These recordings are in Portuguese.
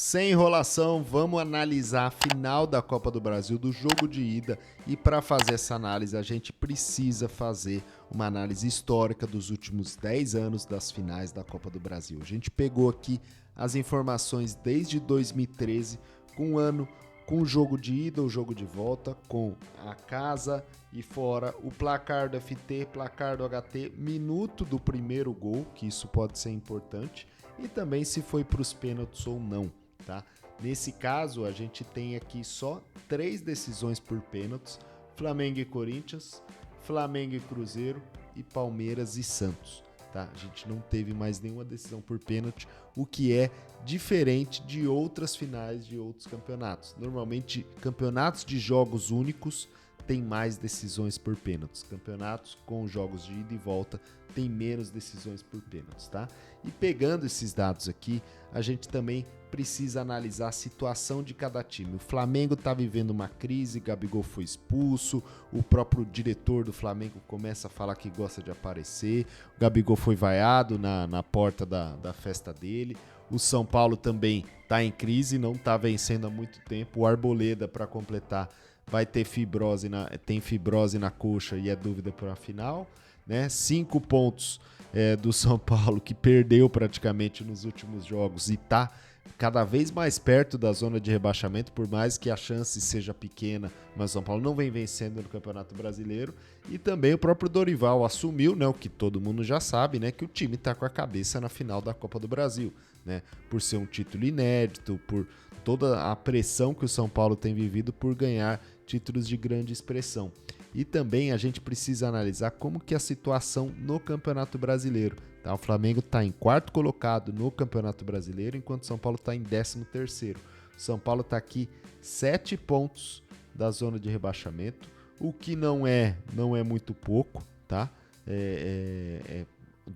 Sem enrolação, vamos analisar a final da Copa do Brasil, do jogo de ida. E para fazer essa análise, a gente precisa fazer uma análise histórica dos últimos 10 anos das finais da Copa do Brasil. A gente pegou aqui as informações desde 2013, com o ano, com o jogo de ida, o jogo de volta, com a casa e fora, o placar do FT, placar do HT, minuto do primeiro gol, que isso pode ser importante, e também se foi para os pênaltis ou não, tá? Nesse caso, a gente tem aqui só 3 decisões por pênaltis: Flamengo e Corinthians, Flamengo e Cruzeiro e Palmeiras e Santos, tá? A gente não teve mais nenhuma decisão por pênalti, o que é diferente de outras finais de outros campeonatos. Normalmente, campeonatos de jogos únicos tem mais decisões por pênaltis. Campeonatos com jogos de ida e volta tem menos decisões por pênaltis, tá? E pegando esses dados aqui, a gente também precisa analisar a situação de cada time. O Flamengo tá vivendo uma crise, Gabigol foi expulso, o próprio diretor do Flamengo começa a falar que gosta de aparecer, o Gabigol foi vaiado na porta da festa dele, o São Paulo também tá em crise, não tá vencendo há muito tempo, o Arboleda, para completar, vai ter tem fibrose na coxa e é dúvida para a final, né? 5 pontos do São Paulo, que perdeu praticamente nos últimos jogos e está cada vez mais perto da zona de rebaixamento, por mais que a chance seja pequena, mas o São Paulo não vem vencendo no Campeonato Brasileiro. E também o próprio Dorival assumiu, né, o que todo mundo já sabe, né, que o time está com a cabeça na final da Copa do Brasil, né, por ser um título inédito, por toda a pressão que o São Paulo tem vivido por ganhar títulos de grande expressão. E também a gente precisa analisar como que é a situação no Campeonato Brasileiro. Tá? O Flamengo está em 4º colocado no Campeonato Brasileiro, enquanto o São Paulo está em 13º. O São Paulo está aqui 7 pontos da zona de rebaixamento, o que não é muito pouco, tá?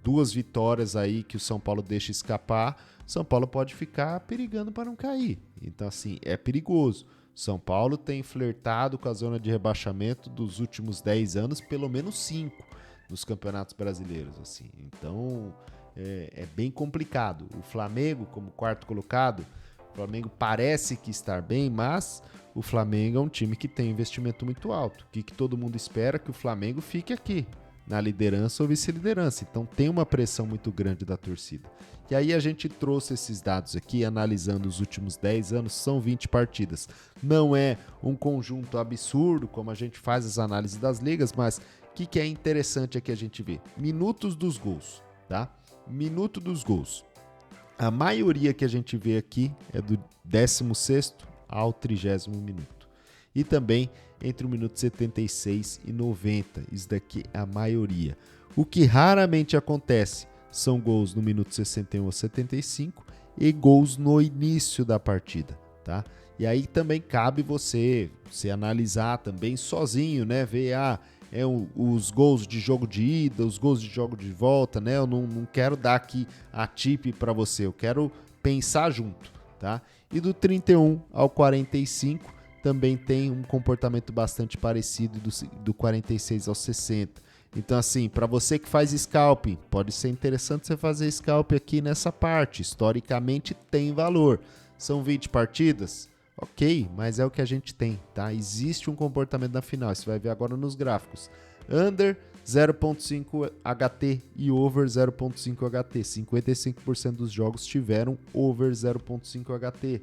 2 vitórias aí que o São Paulo deixa escapar, o São Paulo pode ficar perigando para não cair. Então, assim, é perigoso. São Paulo tem flertado com a zona de rebaixamento dos últimos 10 anos, pelo menos 5 nos campeonatos brasileiros, assim. Então, é bem complicado. O Flamengo, como 4º colocado, o Flamengo parece que está bem, mas o Flamengo é um time que tem investimento muito alto. O que todo mundo espera? Que o Flamengo fique aqui, na liderança ou vice-liderança. Então, tem uma pressão muito grande da torcida. E aí a gente trouxe esses dados aqui, analisando os últimos 10 anos, são 20 partidas. Não é um conjunto absurdo, como a gente faz as análises das ligas, mas o que é interessante aqui a gente ver? Minutos dos gols, tá? Minuto dos gols. A maioria que a gente vê aqui é do 16º ao 30º minuto. E também entre o minuto 76 e 90. Isso daqui é a maioria. O que raramente acontece são gols no minuto 61 ou 75 e gols no início da partida, tá? E aí também cabe você analisar também sozinho, né? Ver os gols de jogo de ida, os gols de jogo de volta, né? Eu não quero dar aqui a tip para você, eu quero pensar junto, tá? E do 31 ao 45 também tem um comportamento bastante parecido do 46 ao 60. Então, assim, para você que faz scalping, pode ser interessante você fazer scalping aqui nessa parte. Historicamente tem valor. São 20 partidas? Ok, mas é o que a gente tem, tá? Existe um comportamento na final, você vai ver agora nos gráficos. Under 0.5 HT e over 0.5 HT. 55% dos jogos tiveram over 0.5 HT.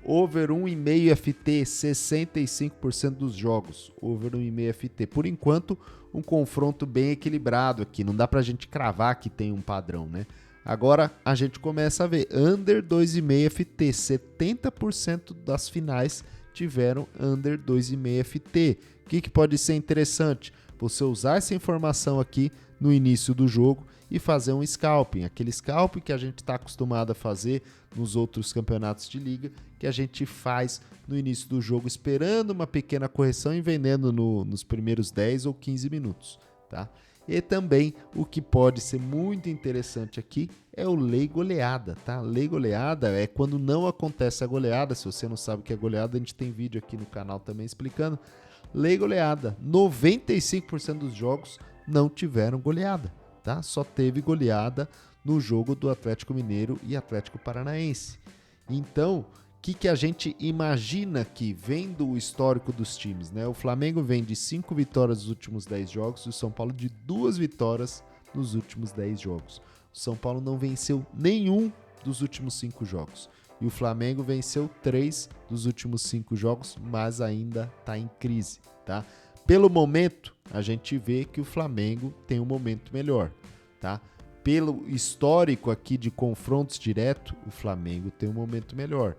Over 1,5 FT, 65% dos jogos, over 1,5 FT. Por enquanto, um confronto bem equilibrado aqui, não dá pra gente cravar que tem um padrão, né? Agora a gente começa a ver under 2,5 FT, 70% das finais tiveram under 2,5 FT. O que pode ser interessante? Você usar essa informação aqui no início do jogo e fazer um scalping, aquele scalping que a gente está acostumado a fazer nos outros campeonatos de liga, que a gente faz no início do jogo, esperando uma pequena correção e vendendo nos primeiros 10 ou 15 minutos, tá? E também o que pode ser muito interessante aqui é o lei goleada, tá? Lei goleada é quando não acontece a goleada. Se você não sabe o que é goleada, a gente tem vídeo aqui no canal também explicando. Lei goleada, 95% dos jogos não tiveram goleada, tá? Só teve goleada no jogo do Atlético Mineiro e Atlético Paranaense. Então, o que a gente imagina aqui, vendo o histórico dos times, né? O Flamengo vem de 5 vitórias nos últimos 10 jogos e o São Paulo de 2 vitórias nos últimos 10 jogos. O São Paulo não venceu nenhum dos últimos 5 jogos. E o Flamengo venceu 3 dos últimos 5 jogos, mas ainda está em crise, tá? Pelo momento, a gente vê que o Flamengo tem um momento melhor, tá? Pelo histórico aqui de confrontos diretos, o Flamengo tem um momento melhor.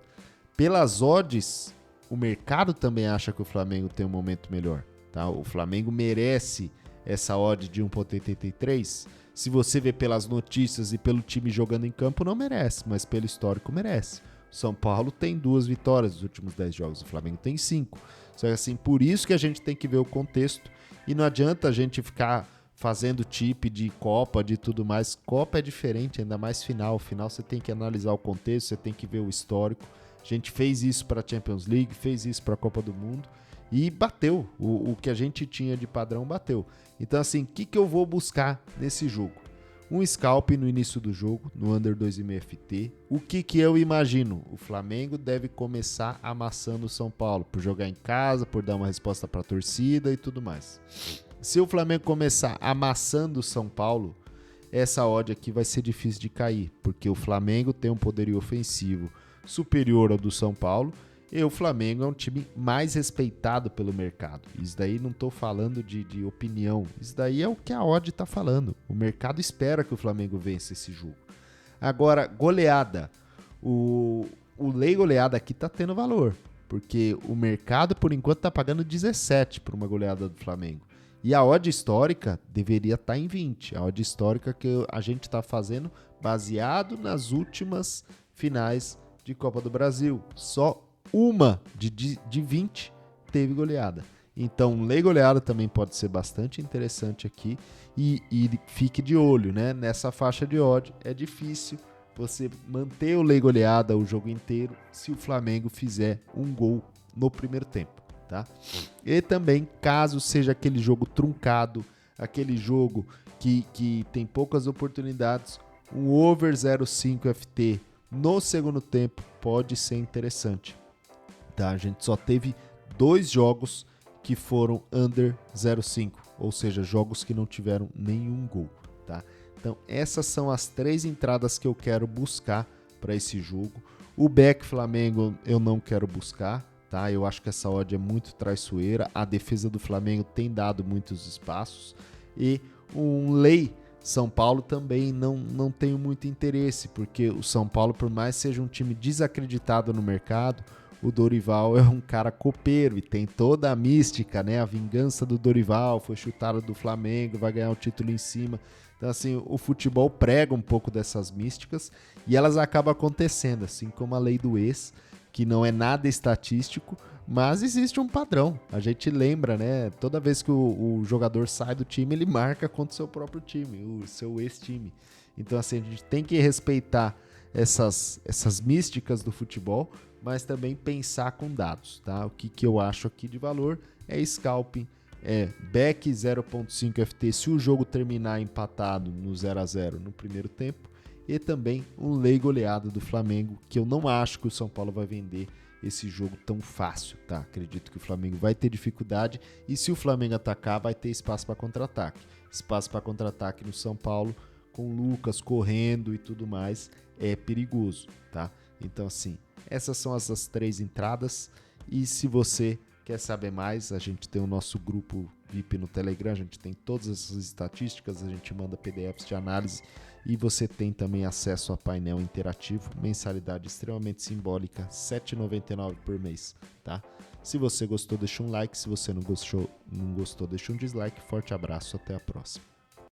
Pelas odds, o mercado também acha que o Flamengo tem um momento melhor, tá? O Flamengo merece essa odd de 1,83. Se você vê pelas notícias e pelo time jogando em campo, não merece, mas pelo histórico merece. O São Paulo tem 2 vitórias nos últimos 10 jogos, o Flamengo tem 5. Só que assim, por isso que a gente tem que ver o contexto e não adianta a gente ficar fazendo tip de Copa, de tudo mais. Copa é diferente, ainda mais final. Final você tem que analisar o contexto, você tem que ver o histórico. A gente fez isso para a Champions League, fez isso para a Copa do Mundo e bateu. O que a gente tinha de padrão bateu. Então assim, o que eu vou buscar nesse jogo? Um scalp no início do jogo, no under 2,5 FT. O que eu imagino? O Flamengo deve começar amassando o São Paulo, por jogar em casa, por dar uma resposta para a torcida e tudo mais. Se o Flamengo começar amassando o São Paulo, essa odd aqui vai ser difícil de cair, porque o Flamengo tem um poderio ofensivo superior ao do São Paulo e o Flamengo é um time mais respeitado pelo mercado. Isso daí não estou falando de opinião, isso daí é o que a odd está falando. O mercado espera que o Flamengo vença esse jogo. Agora, goleada. O lei goleada aqui está tendo valor, porque o mercado por enquanto está pagando 17 por uma goleada do Flamengo. E a odd histórica deveria estar em 20. A odd histórica que a gente está fazendo baseado nas últimas finais de Copa do Brasil. Só uma de 20 teve goleada. Então, lei goleada também pode ser bastante interessante aqui. E fique de olho, né? Nessa faixa de odd é difícil você manter o lei goleada o jogo inteiro se o Flamengo fizer um gol no primeiro tempo. Tá? E também, caso seja aquele jogo truncado, aquele jogo que tem poucas oportunidades, um over 0,5 FT no segundo tempo pode ser interessante. Tá? A gente só teve 2 jogos que foram under 0,5, ou seja, jogos que não tiveram nenhum gol. Tá? Então essas são as 3 entradas que eu quero buscar para esse jogo. O back Flamengo eu não quero buscar. Tá? Eu acho que essa odd é muito traiçoeira. A defesa do Flamengo tem dado muitos espaços. E um lei São Paulo também não tenho muito interesse, porque o São Paulo, por mais seja um time desacreditado no mercado, o Dorival é um cara copeiro e tem toda a mística, né? A vingança do Dorival, foi chutado do Flamengo, vai ganhar o título em cima. Então, assim, o futebol prega um pouco dessas místicas e elas acabam acontecendo, assim como a lei do ex, que não é nada estatístico, mas existe um padrão. A gente lembra, né? Toda vez que o jogador sai do time, ele marca contra o seu próprio time, o seu ex-time. Então, assim, a gente tem que respeitar essas místicas do futebol, mas também pensar com dados, tá? O que eu acho aqui de valor é scalping, é back 0.5 FT se o jogo terminar empatado no 0-0 no primeiro tempo, e também um lei goleado do Flamengo, que eu não acho que o São Paulo vai vender esse jogo tão fácil, tá? Acredito que o Flamengo vai ter dificuldade e se o Flamengo atacar, vai ter espaço para contra-ataque. Espaço para contra-ataque no São Paulo, com o Lucas correndo e tudo mais, é perigoso, tá? Então, assim, essas são as 3 entradas e se você quer saber mais, a gente tem o nosso grupo VIP no Telegram, a gente tem todas essas estatísticas, a gente manda PDFs de análise e você tem também acesso a painel interativo, mensalidade extremamente simbólica, R$ 7,99 por mês, tá? Se você gostou, deixa um like, se você não gostou, deixa um dislike. Forte abraço, até a próxima.